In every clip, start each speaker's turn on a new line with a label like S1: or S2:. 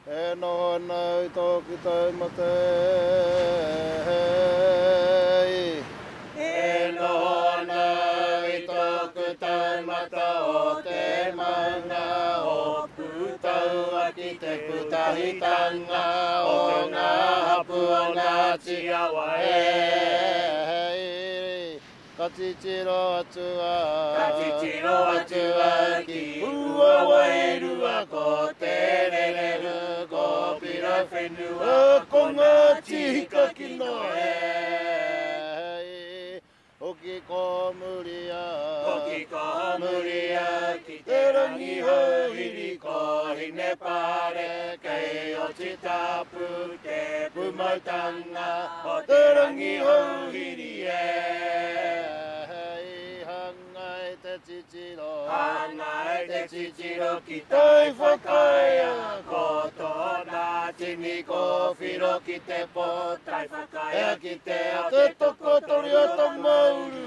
S1: e no ana i tōku taumata e no ana i tōku taumata o te manga o putaua ki te putahitanga o ngā hapu o ngā tiawa Katichiro atua Katichiro atua ki ua wairua ko te rereru ko pira whenua ko ngā tika ki noe Hoki ko muria Hoki ko muria ki te rangi hauhiri ko hine pare kei o te tapu te pumautanga o te rangi hauhiri Hangai te chichiro Hangai te chichiro ki tai whakaia ko tōna tini ko whiro ki te pō tai whakaia ki te ao te toko tori o tō mauru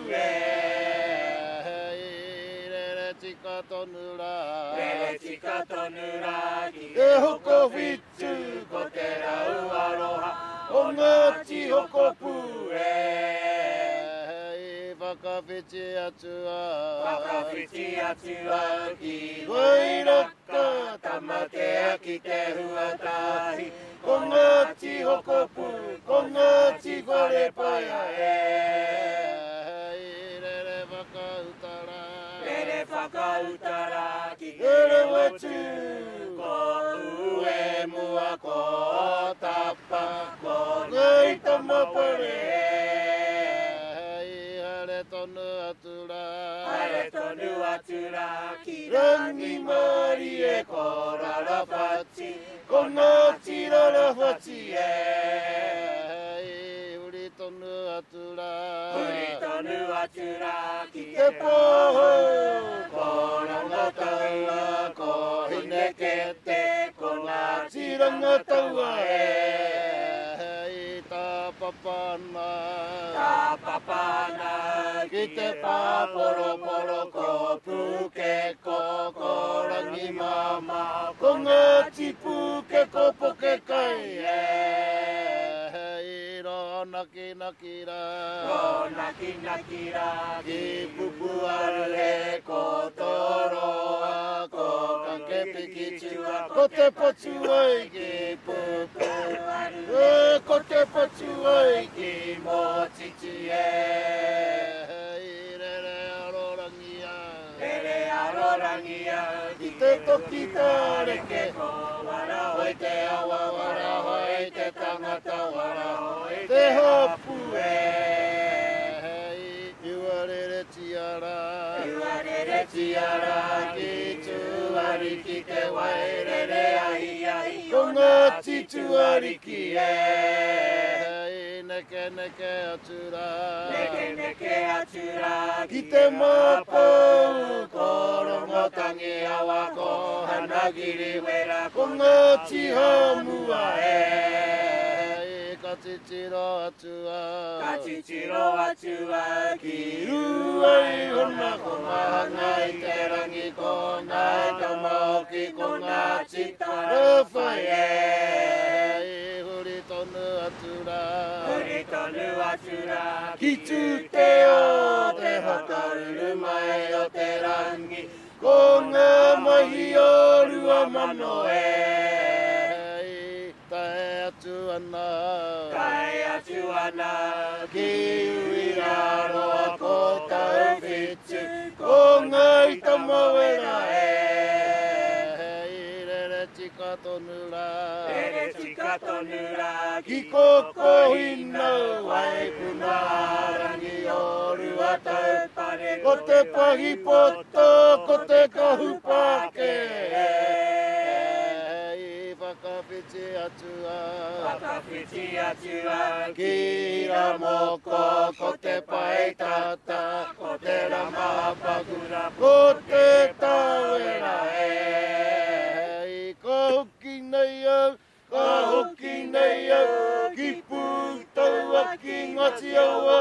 S1: Rere tika tonura Rere tika tonura ki te hoko whitu ko te rau aroha o ngā ti hoko pūe Whakawhiti atua Whakawhiti atua ki wairaka Tamatea ki te huatahi Ko ngā ti hokopu Ko ngā ti whare paia Rere whakautara Rere whakautara ki Rere watu Ko ue mua ko tapa Ko ngai tamapare tonu atura Hare tonu atura ki rangi mari e ko rarapati Ko ngāti rarapati Uri tonu atura Uri tonu atura ki te poho Ko rangataua ko hinekete Ko ngāti rangataua Papana ki te pāporoporo ko puke ko rangi mama ko ngāti puke ko poke kai iro naki nakira ko naki nakira ki pupu aru ko toroa ko kanke pikitua ko te potua ki pupu aru ko te potua ki mo titi Rangia, ki te toki tareke ko wara hoi te awa, wara hoi te tangata, wara hoi te hapu Iuarere tiara, ki tuari ki te wairere ai ko ngāti tuari ki Neke atura ki te mapau ko rongotangi awa ko hanagiri wera ko ngāti hamua Katichiro atua ki ruai hona ko mahanga I te rangi ko ngai tamaoki ko ngāti tarawhai Huri tonu atura ki tu te o te hakaruru mai o te rangi ko ngā mahi o rua mano Tae atu ana ki uiraroa ko tau whitu ko ngai tamawera Rere tika tonura ki koko hina wai puna rangi o rua tau pare ko te pahi poto ko te kahupake Whakawhiti atua ki ramoko ko te pai tata ko te ramapagura ko te tawera Ko hoki nei au ki pūtaua ki ngati aua